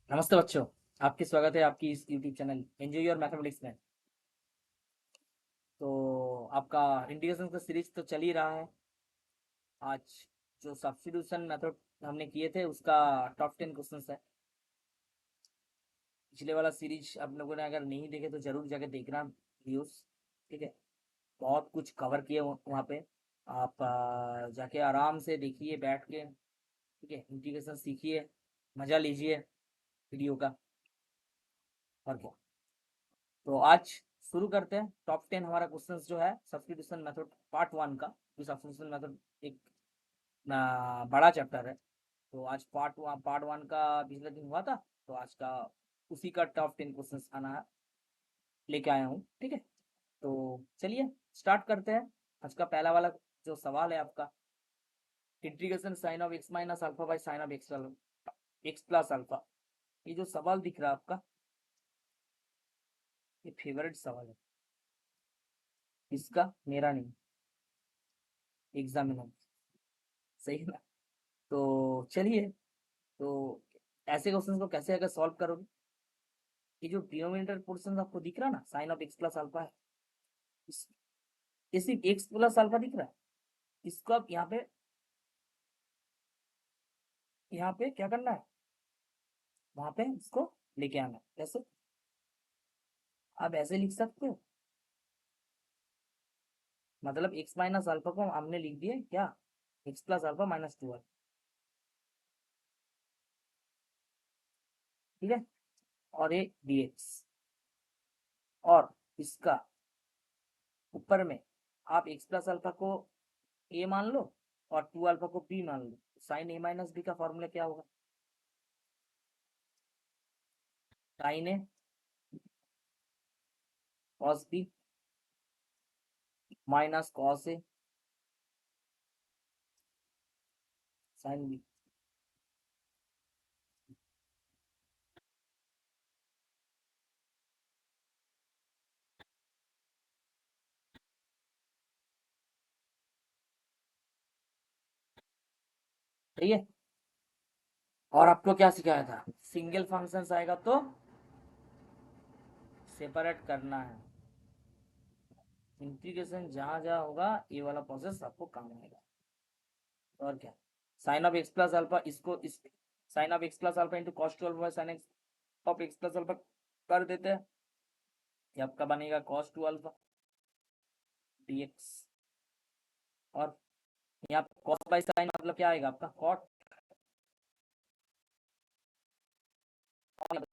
नमस्ते बच्चों। आपकी स्वागत है आपकी इस YouTube channel enjoy your mathematics में। तो आपका इंटीग्रेशन का सीरीज तो चल ही रहा है। आज जो सब्स्टिट्यूशन मेथड हमने किए थे उसका टॉप 10 क्वेश्चंस है। पिछले वाला सीरीज आप लोगों ने अगर नहीं देखे तो जरूर जाके देखना वीडियोस। ठीक है, बहुत कुछ कवर किए वहाँ पे। आप जाके आराम से देखिए बैठ के। ठीक है, इंटीग्रेशन सीखिए, मज़ा लीजिए वीडियो का। और क्या, तो आज शुरू करते हैं। टॉप 10 हमारा क्वेश्चन जो है सब्स्टिट्यूशन मेथड पार्ट 1 का। जो सब्स्टिट्यूशन मेथड एक बड़ा चैप्टर है। तो आज पार्ट 1 का पिछले दिन हुआ था। तो आज का उसी का टॉप 10 क्वेश्चन आना है, लेके आया हूँ। ठीक है, तो चलिए स्टार्ट करते हैं। आज का पहला वाला जो सवाल है आपका, integration sine of x minus alpha by sine of x plus alpha. ये जो सवाल दिख रहा है आपका, ये फेवरेट सवाल है इसका, मेरा नहीं, एग्जामिनर। सही है ना? तो चलिए, तो ऐसे क्वेश्चन को कैसे अगर सॉल्व करोगे, ये जो डिनोमिनेटर पोर्शन आपको दिख रहा है ना, sine of x plus alpha है, इस ये सिर्फ एक्स प्लस अल्फा दिख रहा है। इसको आप यहाँ पे क्या करना है, वहां पे इसको लेके आना है। कैसे? आप ऐसे लिख सकते हो, मतलब एक्स माइनस अल्फा को हमने लिख दिया क्या, एक्स प्लस अल्फा माइनस 2। ठीक है, और ये dx, और इसका ऊपर में आप एक्स प्लस अल्फा को ए मान लो और 2 अल्फा को बी मान लो। साइन ए माइनस बी का फॉर्मूला क्या होगा? Sign A cos B minus cos A sine B. ठीक है, और आपको क्या सिखाया था, सिंगल फंक्शन आएगा तो सेपरेट करना है। इंटीग्रेशन जहां जहां होगा ये वाला प्रोसेस आपको काम आएगा। और क्या, sine of x plus alpha, इसको इस sine of x plus alpha into cos 2 alpha sine x of x plus alpha कर देते हैं। ये आपका बनेगा कॉस 2 अल्फा dx। और यहाँ पे कॉस बाई साइन मतलब क्या आएगा आपका, कॉट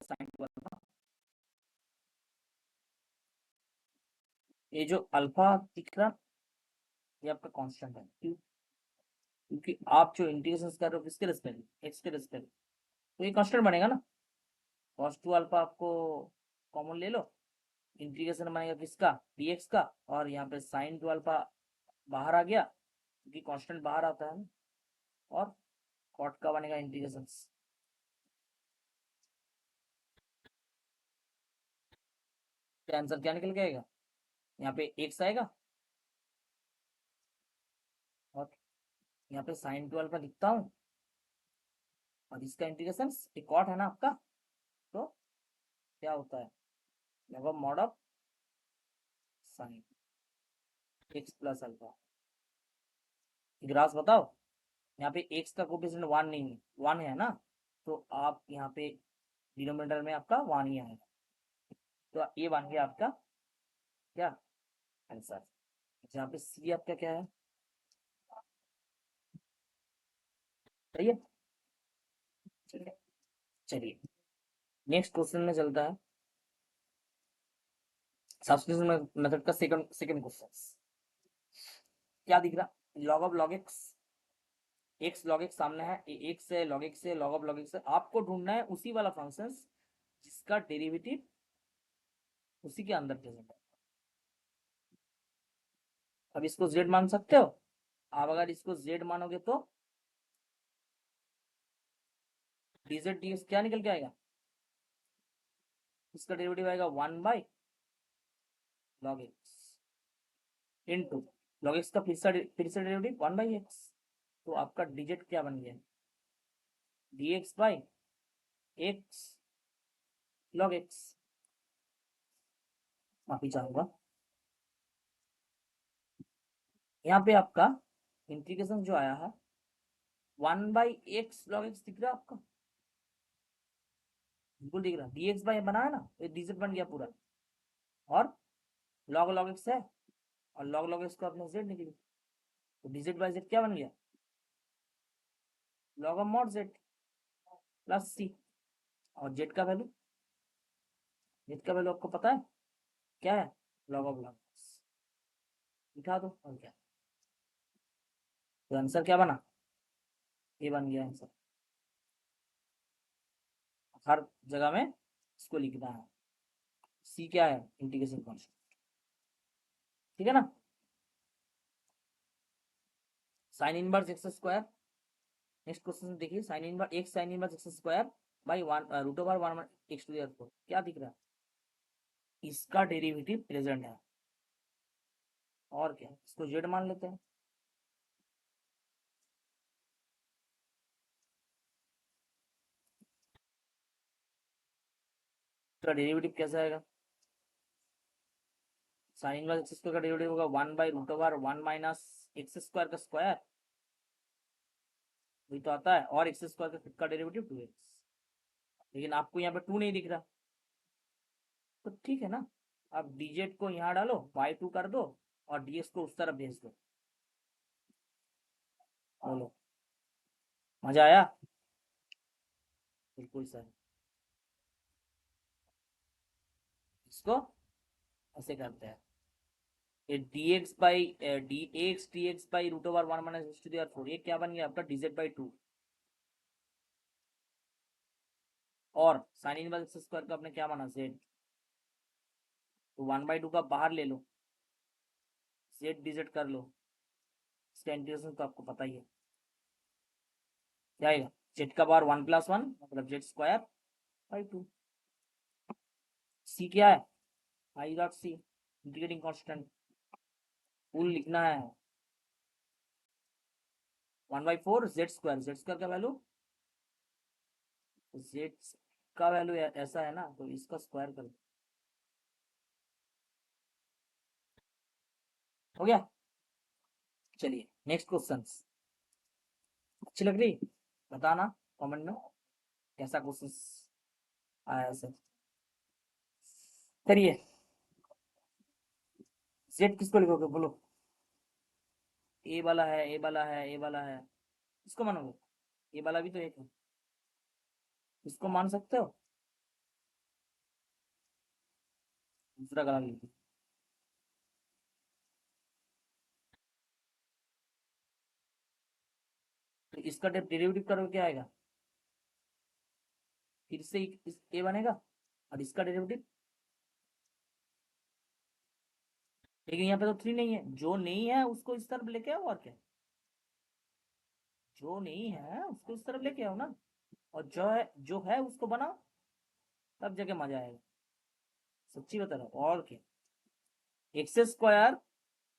साइन 2 अल्फा। ये जो अल्फा दिख रहा, ये आपका कांस्टेंट है। क्यों? क्योंकि आप जो इंटीग्रेशन कर रहे हो किसके रिस्पेक्ट, एक्स के रिस्पेक्ट, तो ये कांस्टेंट बनेगा ना। कॉस 2 अल्फा आपको कॉमन ले लो, इंटीग्रेशन बनेगा किसका, dx का। और यहाँ पे साइन 2 अल्फा बाहर आ गया क्योंकि कांस्टेंट बाहर आता है। और कॉट का बनेगा इंटीग्रेशन। तो आंसर क्या निकल के आएगा, यहाँ पे एक्स आएगा और यहाँ पे साइन 2 अल्फा लिखता हूँ और इसका इंटीग्रेशन, एक कॉट है ना आपका, तो क्या होता है, लगभग mod of sine x plus alpha. Grass बताओ, यहाँ पे एक्स का कोफिशिएंट 1 नहीं है, 1 है ना, तो आप यहाँ पे डिनोमिनेटर में आपका 1 ही आएगा। तो ये बन गया आपका क्या आंसर। जहाँ पे सी आपका क्या है, सही है। चलिए चलिए, नेक्स्ट क्वेश्चन में चलता है। सब्स्टिट्यूशन मेथड का सेकंड सेकंड क्वेश्चन क्या दिख रहा, log of log x log x सामने है, एक्स है लॉग एक्स है, लॉग ऑफ लॉग एक्स है। आपको ढूंढना है उसी वाला फंक्शन जिसका डेरिवेटिव उसी के अंदर प्रेजेंट है। अब इसको z मान सकते हो आप, अगर इसको z मानोगे तो dz dx क्या निकल के आएगा, इसका डेरिवेटिव आएगा 1 by log x into log x का फिर से डेरिवेटिव 1 बाई एक्स। तो आपका डिजिट क्या बन गया, dx by x log x. माफी चाहूंगा, यहाँ पे आपका इंटीग्रेशन जो आया है 1/x log x दिख रहा है आपका, बिल्कुल दिख रहा है। dx बाई बना है ना, तो dz बन गया पूरा, और log x है, और log x को आपने z निकली, तो dz बाई z क्या बन गया, log of mod z plus c। और z का वैल्यू, आपको पता है क्या है, log ऑफ log x। लिखा दो, और क्या, तो आंसर क्या बना, ये बन गया आंसर। हर जगह में इसको लिखना है। सी क्या है, इंटीग्रेशन कांस्टेंट, ठीक है ना। Sine inverse x square, next question देखिए, sine inverse x sine inverse x square by one root over one x to the power 4, क्या दिख रहा है, इसका डेरिवेटिव प्रेजेंट है, और क्या, इसको जेड मान लेते हैं। इसका डेरिवेटिव कैसा आएगा, साइन इनवर्स एक्स स्क्वायर का डेरिवेटिव होगा 1/√1 माइनस एक्स स्क्वायर का स्क्वायर, वही तो आता है, और एक्स स्क्वायर का डेरिवेटिव 2x। लेकिन आपको यहाँ पे 2 नहीं दिख रहा, तो ठीक है ना, अब dz को यहाँ डालो, y2 कर दो, और ds को उस तरफ भेज दो। बोलो, मजा आया, बिल्कुल सर। इसको ऐसे करते हैं, ये dx by root over 1 minus x to the power 4, ये क्या बन गया आपका dz बाई 2, और साइन इनवर्स एक्स स्क्वायर का आपने क्या माना z, तो 1/2 का बाहर ले लो, z dz कर लो, इसका इंटीग्रेशन तो आपको पता ही है, क्या आएगा, z का पावर 1 + 1 मतलब z स्क्वायर बाई 2। सी क्या है, I dot C, integrating constant, full लिखना है, 1/4 z स्क्वायर का वैल्यू, z का वैल्यू ऐसा है ना, तो इसका स्क्वायर कर दो, हो गया। चलिए नेक्स्ट क्वेश्चन, अच्छी लग रही, बताना कमेंट में कैसा क्वेश्चन आया सर। करिए, z किसको लिखोगे बोलो, ए वाला है, ए वाला है, ए वाला है, इसको मानोगे, ए वाला भी तो एक है, इसको मान सकते हो, दूसरा गला लिखो, तो इसका डेरिवेटिव करोगे क्या आएगा, फिर से इस ए बनेगा, और इसका डेरिवेटिव, लेकिन यहाँ पे तो 3 नहीं है, जो नहीं है उसको इस तरफ लेके आओ, और क्या, जो नहीं है उसको इस तरफ लेके आओ ना, और जो है उसको बनाओ, तब जगह मजा आएगा, सच्ची बता रहा हूँ, और क्या, एक्स स्क्वायर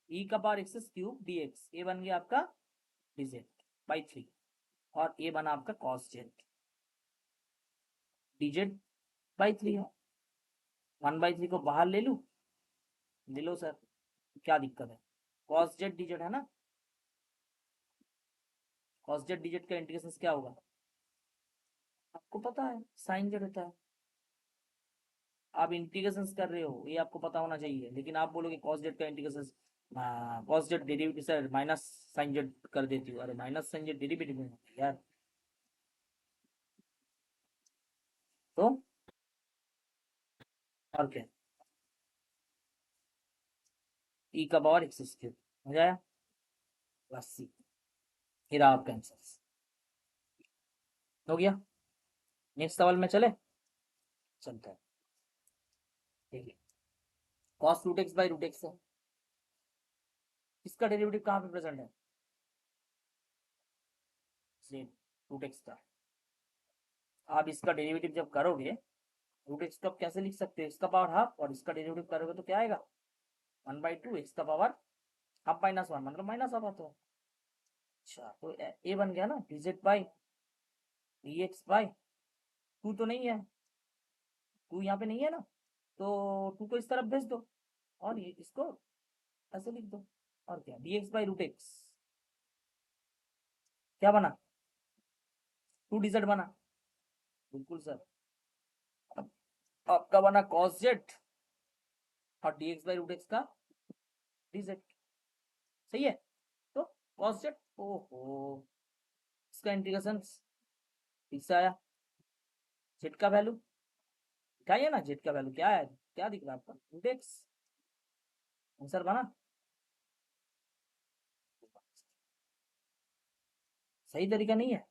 ई का power x cube D x, ये बन गया आपका dz बाई 3, और ये बना आपका cos z, dz बाई 3 है, 1/3 को बाहर ले लूँ, ले लो सर, क्या दिक्कत है, cos z dz है ना, cos z dz का इंटीग्रेशन क्या होगा, आपको पता है साइन z होता है, आप इंटीग्रेशन कर रहे हो ये आपको पता होना चाहिए, लेकिन आप बोलोगे cos z का integration, cos z derivative sir minus sine z कर देती हूँ, अरे माइनस साइन z डेरिवेटिव में यार, तो और क्या, ई का पावर एक्स क्यूब, हो जाएगा बस सी, फिर आपका आंसर हो गया। नेक्स्ट सवाल में चले, चलता है, ठीक है, cos root x by root x है, इसका डेरिवेटिव कहाँ पे प्रेजेंट है, जेड रूट एक्स का, आप इसका डेरिवेटिव जब करोगे, रूट एक्स को आप कैसे लिख सकते हो, इसका पावर हाफ, और इसका डेरिवेटिव करोगे तो क्या आएगा, 1/2 एक्स का पावर हाफ माइनस 1 मतलब माइनस हाफ आता है। अच्छा, तो ए बन गया ना dz बाई dx बाई 2 तो नहीं है, टू यहाँ पे नहीं है ना, तो टू को इस तरफ भेज दो और ये इसको ऐसे लिख दो। और क्या, dx बाई रूट एक्स क्या बना, टू डिजेड बना। बिल्कुल सर। अब आपका बना कॉस जेड और dx बाई रूट एक्स का dz। सही है। तो कॉस जेड, ओहो, इसका इंटीग्रेशन ठीक से आया। जेड का वैल्यू क्या है ना, जेड का वैल्यू क्या है, क्या दिख रहा है आपका, रूट एक्स। आंसर बना। सही तरीका नहीं है,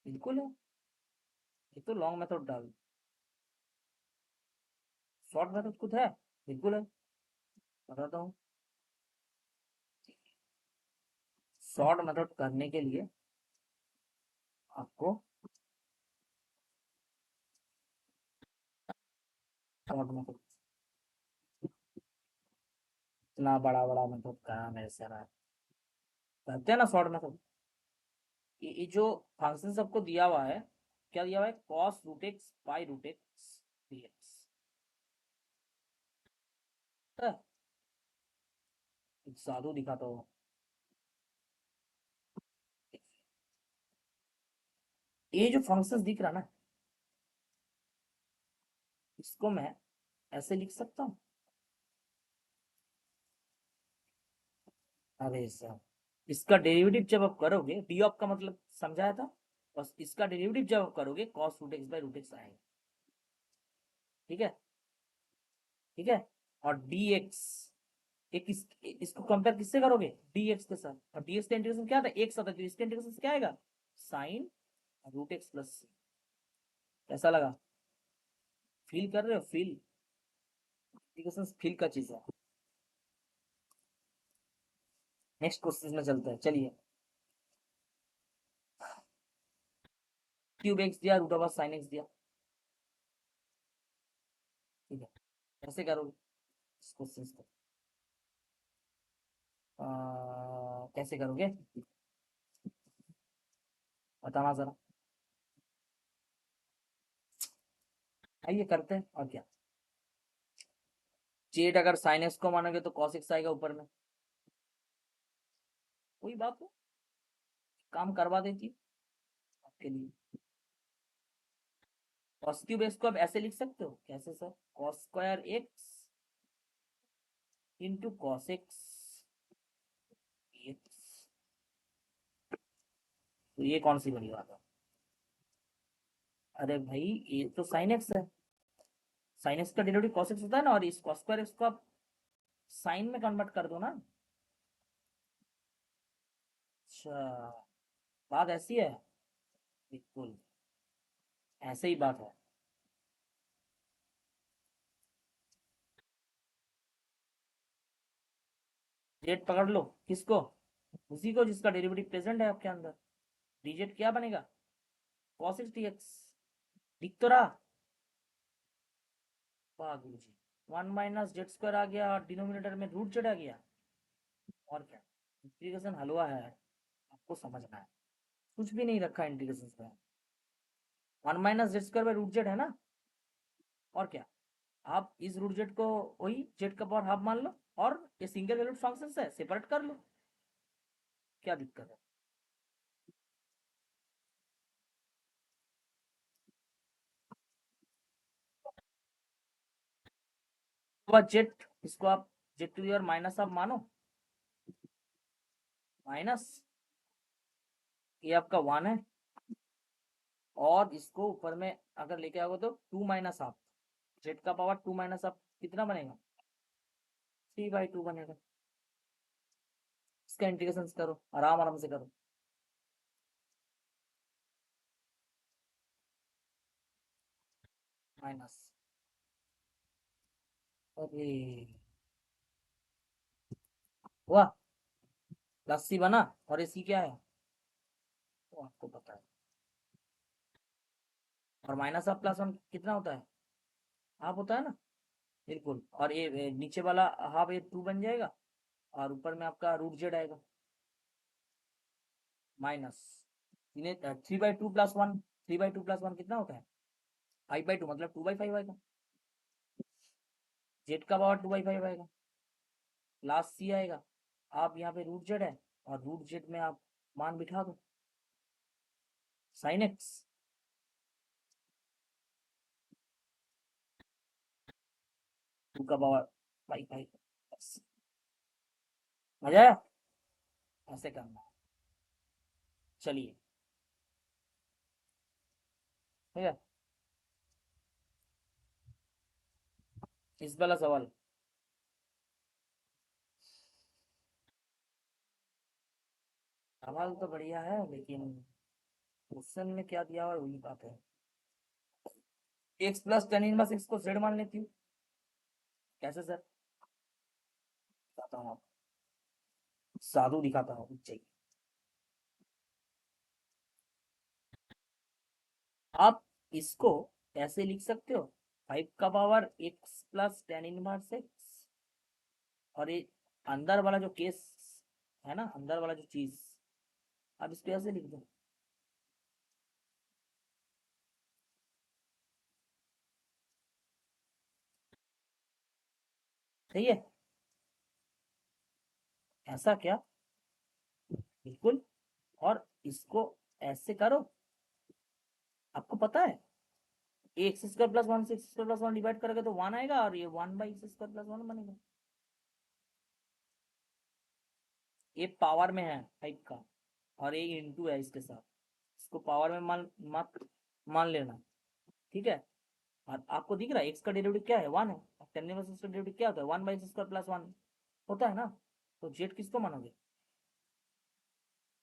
बिल्कुल है। ये तो लॉन्ग मेथड डाल, शॉर्ट मेथड खुद है, बिल्कुल है। बताता हूँ। शॉर्ट मेथड करने के लिए आपको शॉर्ट मेथड, इतना बड़ा बड़ा मेथड कहा मेरे से रहा है। करते हैं ना शॉर्ट मेथड। ये जो फंक्शन सबको दिया हुआ है, क्या दिया हुआ है, cos root x by root x dx। एक साधु दिखाता हूँ। ये जो फंक्शंस दिख रहा ना, इसको मैं ऐसे लिख सकता हूँ। अरे सर, इसका डेरिवेटिव जब आप करोगे, डी ऑफ का मतलब समझाया था, बस इसका डेरिवेटिव जब आप करोगे cos root x by root x आएगा। ठीक है, ठीक है। और डी एक्स, एक इसको कंपेयर किससे करोगे, डी एक्स के साथ। और डी एक्स का इंटीग्रेशन क्या था, एक साथ, तो इसका इंटीग्रेशन क्या आएगा, साइन रूट एक्स प्लस सी। कैसा लगा, फील कर रहे हो, फील, इंटीग्रेशन फील का चीज है। नेक्स्ट क्वेश्चन में चलते हैं, चलिए। क्यूब एक्स दिया, रूट ओवर साइन एक्स दिया। ठीक है, कैसे करोगे इस क्वेश्चन को, कैसे करोगे बताना जरा। आइए करते हैं, और क्या। जेड अगर साइन एक्स को मानोगे तो कॉस एक्स आएगा ऊपर में। कोई बात नहीं, काम करवा देती हूँ आपके लिए। कॉस क्यूब एक्स को आप ऐसे लिख सकते हो, कैसे sir, cos square x into cos x x. तो ये कौन सी बड़ी बात है, अरे भाई ये तो साइन एक्स है, साइन एक्स का डेरिवेटिव कॉस एक्स होता है ना, और इस कॉस स्क्वायर एक्स को आप साइन में कन्वर्ट कर दो ना। अच्छा, बात ऐसी है, बिल्कुल ऐसे ही बात है। जेड पकड़ लो, किसको, उसी को जिसका डेरिवेटिव प्रेजेंट है आपके अंदर। डीजेड क्या बनेगा, कॉस एक्स डी एक्स। दिख तो रहा, वाह गुरु जी, वन माइनस जेड स्क्वायर आ गया और डिनोमिनेटर में रूट जेड आ गया। और क्या, इंटीग्रेशन हलवा है, आपको समझना है। कुछ भी नहीं रखा इंटीग्रेशन में, one minus z square by root z है ना। और क्या, आप इस रूट जेड को वही जेड का पावर हाफ मान लो, और ये सिंगल वैल्यूड फंक्शन है, सेपरेट कर लो, क्या दिक्कत है। जेड, इसको आप जेड टू दी माइनस आप मानो, माइनस, ये आपका वन है, और इसको ऊपर में अगर लेके आओगे तो टू माइनस हाफ, जेड का पावर टू माइनस हाफ कितना बनेगा, थ्री बाई टू बनेगा। इसका इंटीग्रेशन करो, आराम आराम से करो। माइनस, अरे हुआ, प्लस सी बना, और ये सी क्या है, वो आपको पता है। और माइनस ऑफ प्लस वन कितना होता है, हाफ होता है ना, बिल्कुल। और ये नीचे वाला हाफ, ये टू बन जाएगा, और ऊपर में आपका रूट जेड आएगा, minus three by two plus one, three by two plus one कितना होता है, 5/2 मतलब 2/5 आएगा। जेड का पावर 2/5 आएगा। लास्ट सी आएगा। आप यहाँ पे रूट जेड है और रूट जेड में आप मान बिठा दो साइन एक्स। टू का पावर 5/5। बस मजा आया। ऐसे करना है। चलिए ठीक है। इस वाला सवाल सवाल तो बढ़िया है लेकिन क्वेश्चन में क्या दिया हुआ है वही बात है। X plus tan inverse x को जेड मान लेती हूँ। कैसे सर? बताता हूँ आपको। साधु दिखाता हूँ चाहिए। आप इसको ऐसे लिख सकते हो 5 का power x plus tan inverse x. और ये अंदर वाला जो केस है ना, अंदर वाला जो चीज आप इसको ऐसे लिख दो। सही है। ऐसा क्या? बिल्कुल। और इसको ऐसे करो। आपको पता है एक्स स्क्वायर प्लस वन से x square plus one divide करोगे तो वन आएगा और ये 1/x² + 1 बनेगा। ये पावर में है 5 का और ये इंटू है इसके साथ। इसको पावर में मान मत मान लेना। ठीक है। और आपको दिख रहा है एक्स का डेरिवेटिव क्या है? 1 है। टेन इनवर्स एक्स का डेरिवेटिव क्या होता है? 1/x² + 1 होता है ना। तो जेड किसको मानोगे?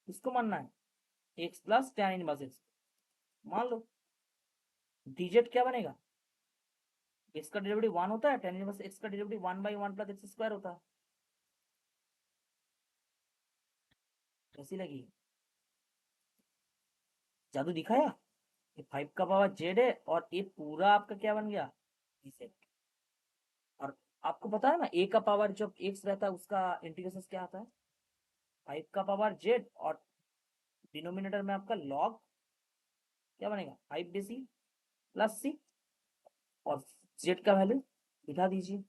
किसको मानना है? X plus tan inverse x मान लो। डीजेड क्या बनेगा? एक्स का डेरिवेटिव 1 होता है, टेन इनवर्स एक्स का डेरिवेटिव 1/1 + x² होता है। कैसी लगी? जादू दिखाया। ये 5 का पावर जेड है और ये पूरा आपका क्या बन गया? Z। और आपको पता है ना ए का पावर जब एक्स रहता है उसका इंटीग्रेशन क्या आता है? 5 का पावर जेड और डिनोमिनेटर में आपका लॉग क्या बनेगा? 5 + c और जेड का वैल्यू बिठा दीजिए।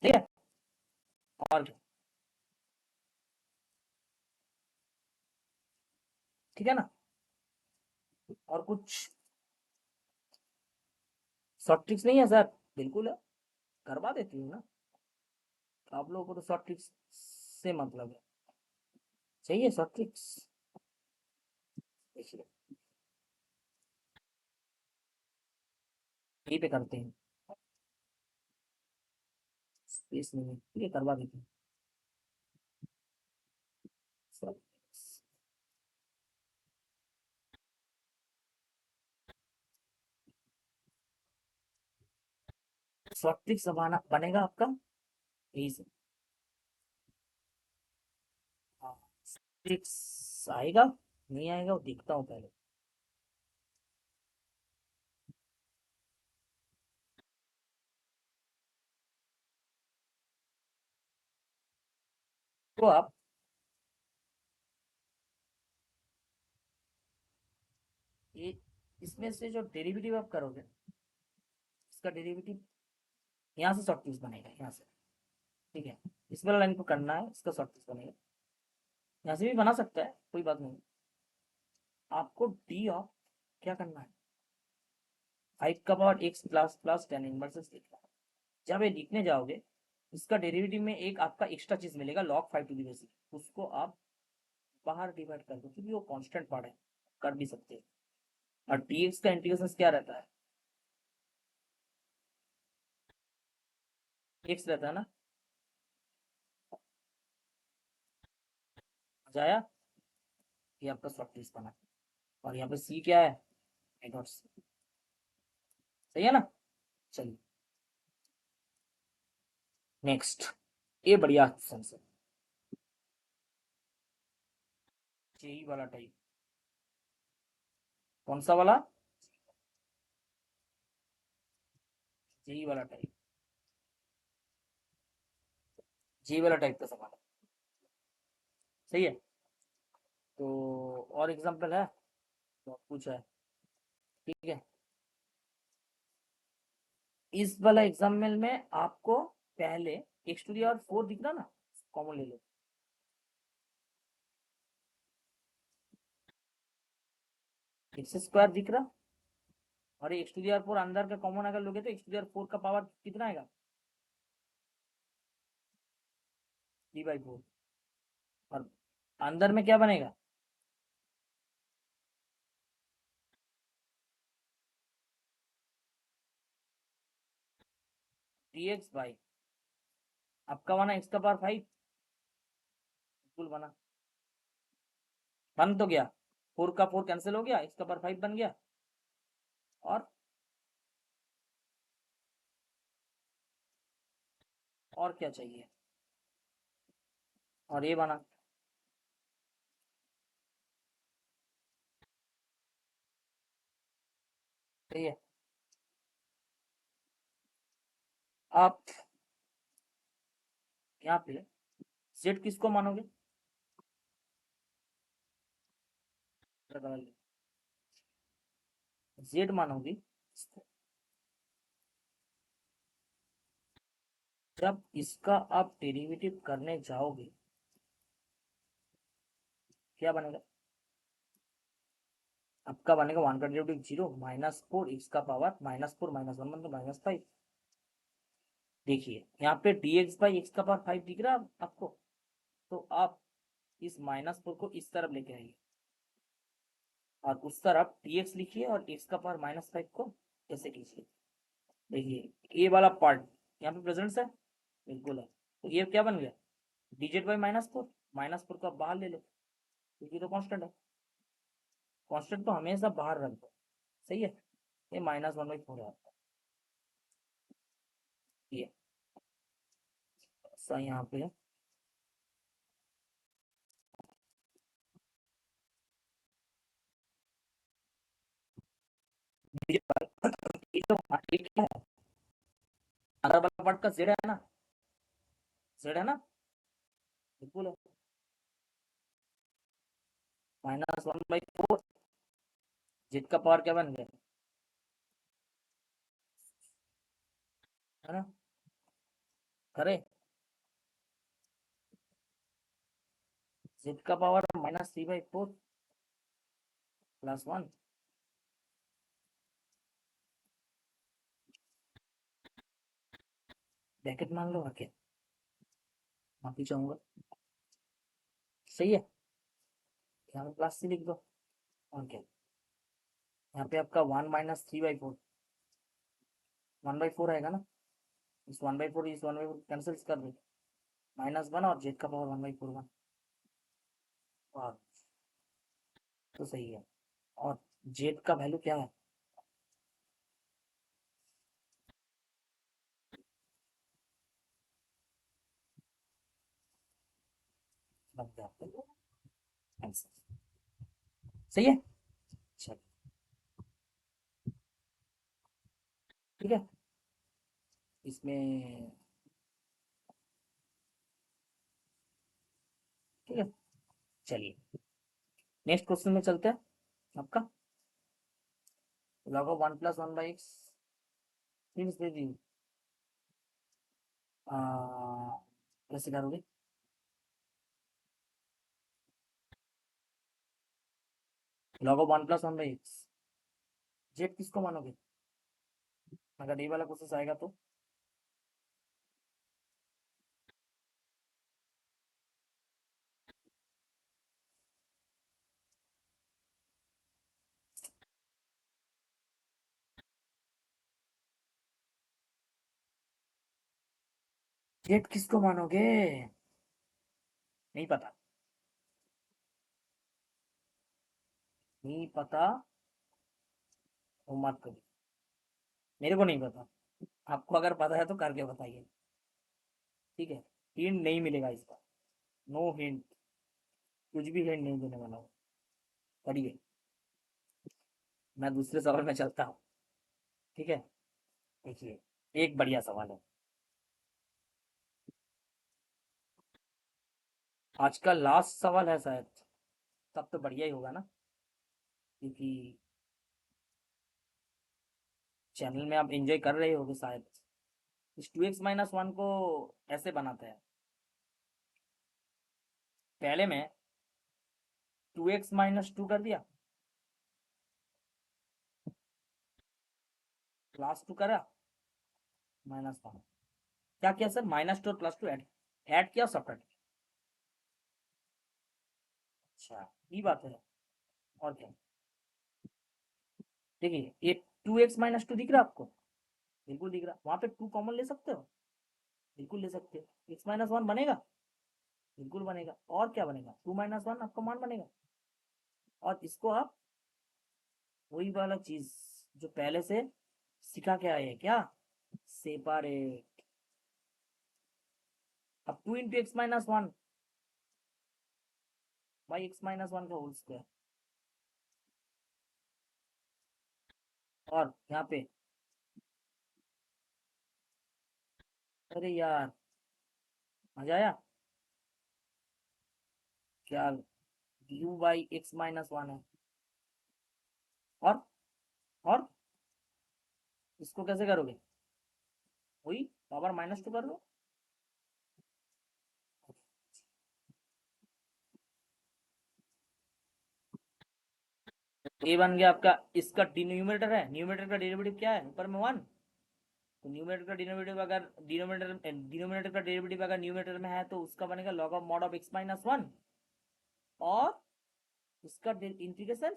ठीक है। और क्या? ठीक है ना। और कुछ शॉर्ट ट्रिक्स नहीं है सर? बिल्कुल है। करवा देती हूँ ना। आप लोगों को तो शॉर्ट ट्रिक्स से मतलब है। चाहिए शॉर्ट ट्रिक्स? देखिए यहीं पे करते हैं। स्पेस नहीं है, ठीक है करवा देते हैं। शॉर्ट ट्रिक्स बनेगा आपका यही से। हाँ ट्रिक्स आएगा नहीं आएगा वो देखता हूँ पहले। तो आप ये इसमें से जो डेरिवेटिव आप करोगे इसका डेरिवेटिव यहाँ से शॉर्ट ट्रिक्स बनेगा यहाँ से। ठीक है। इस वाला लाइन को करना है, इसका शॉर्ट ट्रिक्स बनेगा। यहाँ से भी बना सकता है, कोई बात नहीं। आपको डी ऑफ क्या करना है? 5 का power x plus plus tan inverse लिखना है। जब ये लिखने जाओगे इसका डेरिवेटिव में एक आपका एक्स्ट्रा चीज मिलेगा log 5 उसको आप बाहर डिवाइड कर दो क्योंकि वो कांस्टेंट पार्ट है। कर भी सकते हैं। और dx का इंटीग्रेशन क्या रहता है? x रहता है ना। मजा आया। ये आपका शॉर्ट ट्रिक्स बना। और यहाँ पे c क्या है? I dot C. सही है ना। चलिए नेक्स्ट। ये बढ़िया क्वेश्चन है। जेई वाला टाइप। कौन सा वाला? जेई वाला टाइप। जी वाला टाइप का सवाल है। सही है। तो और एग्जाम्पल है, बहुत कुछ है। ठीक है, इस वाला एग्जाम्पल में आपको पहले एक्स टू दी पावर 4 दिख रहा ना, कॉमन ले लो। एक्स स्क्वायर दिख रहा, और एक्स टू दी पावर 4 अंदर का कॉमन अगर लोगे तो एक्स टू दी पावर 4 का पावर कितना आएगा, 3/4। और अंदर में क्या बनेगा, dx बाई, आपका बना एक्स का पावर 5, बिल्कुल बना, बन तो गया, 4 का 4 कैंसिल हो गया, एक्स का पावर 5 बन गया। और क्या चाहिए, और ये बना। सही है, आप यहाँ पे जेड किसको मानोगे, जेड मानोगे जब इसका आप डेरिवेटिव करने जाओगे, क्या बनेगा, आपका बनेगा 1 का डेरिवेटिव 0 -4 एक्स का पावर -4 -1 मतलब -5। देखिए यहाँ पे dx बाई एक्स का पावर 5 दिख रहा है आपको, तो आप इस -4 को इस तरफ लेके आइए, और उस तरफ dx लिखिए और एक्स का पावर -5 को ऐसे कीजिए। देखिए ये वाला पार्ट यहाँ पे प्रेजेंट है, बिल्कुल है, तो ये क्या बन गया, dz बाई -4, -4 को आप बाहर ले लो क्योंकि तो कांस्टेंट है, कांस्टेंट तो हमेशा बाहर रख दो। सही है, ये -1/4 है आपका, ये सही यहाँ पे है। ये तो ये क्या है, अगर वाला पार्ट का जेड है ना, जेड है ना, बिल्कुल है, -1/4, जेड का पावर क्या बन गया, है ना, करे जेड का पावर -3/4 +1, ब्रैकेट मान लो आके, माफी चाहूंगा। सही है, यहाँ पे +3 लिख दो, और क्या, यहाँ पे आपका 1 -3/4, 1/4 आएगा ना, इस 1/4 इस 1/4 कैंसिल कर दो, -1 और जेड का पावर 1/4 1, और तो सही है। और जेड का वैल्यू क्या है, लग जाते हैं आंसर। सही है, चलो ठीक है, इसमें ठीक है, चलिए नेक्स्ट क्वेश्चन में चलते हैं। आपका लॉग ऑफ 1 + 1/x प्लीज दे दी, कैसे करोगे, लॉग ऑफ 1 + 1/x, जेड किसको मानोगे, अगर ये वाला क्वेश्चन आएगा तो, जेड किसको मानोगे, नहीं पता, नहीं पता, वो मत करो, मेरे को नहीं पता, आपको अगर पता है तो करके बताइए, ठीक है, हिंट नहीं मिलेगा इसका, नो हिंट, कुछ भी हिंट नहीं देने वाला हूँ, पढ़िए, मैं दूसरे सवाल में चलता हूँ। ठीक है, देखिए एक बढ़िया सवाल है, आज का लास्ट सवाल है शायद, तब तो बढ़िया ही होगा ना, क्योंकि चैनल में आप एंजॉय कर रहे होगे शायद। इस 2x-1 को ऐसे बनाते हैं, पहले में 2x-2 कर दिया, +2 करा, -1 क्या किया सर, -2 और +2 ऐड किया, सब्ट्रैक्ट। अच्छा ये बात है, और क्या। देखिए ये 2x-2 दिख रहा है आपको, बिल्कुल दिख रहा, वहां पे 2 कॉमन ले सकते हो, बिल्कुल ले सकते हो, x-1 बनेगा, बिल्कुल बनेगा, और क्या बनेगा, 2-1 आपका मान बनेगा। और इसको आप वही वाला चीज जो पहले से सिखा के आए हैं, क्या, सेपरेट। अब 2 इंटू x-1 बाई x-1 का होल स्क्वायर, और यहाँ पे, अरे यार मजा आया क्या, u बाई x-1 है, और इसको कैसे करोगे, वही पावर -2 कर लो। ये बन गया आपका, इसका डिनोमिनेटर है, न्यूमरेटर का डेरिवेटिव क्या है, ऊपर में 1, तो न्यूमरेटर का डिनोमिनेटर अगर डिनोमिनेटर का डेरिवेटिव अगर न्यूमरेटर में है तो उसका बनेगा log of mod of x-1, और इसका इंटीग्रेशन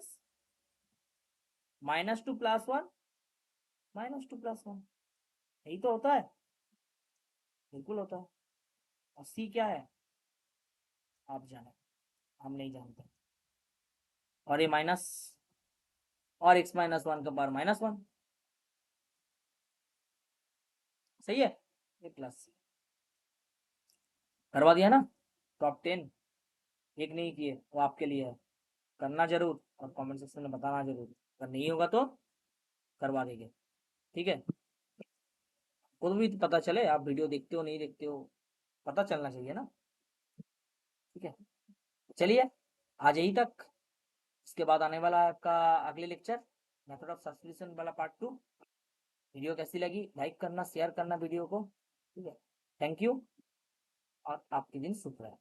-2 +1 -2 +1, यही तो होता है, बिल्कुल होता है। और c क्या है, आप जाने, हम नहीं जानते। और ये माइनस, और x-1 का पावर -1, सही है, ये प्लस, करवा दिया ना। टॉप 10 एक नहीं किए, वो आपके लिए है, करना जरूर, और कमेंट सेक्शन में बताना जरूर, अगर नहीं होगा तो करवा देंगे, ठीक है। खुद भी तो पता चले, आप वीडियो देखते हो नहीं देखते हो, पता चलना चाहिए ना, ठीक है। चलिए आज यही तक, इसके बाद आने वाला है आपका अगले लेक्चर, मेथड ऑफ सब्स्टिट्यूशन वाला पार्ट 2। वीडियो कैसी लगी, लाइक करना, शेयर करना वीडियो को, ठीक है। थैंक यू, और आपके दिन शुभ रहे।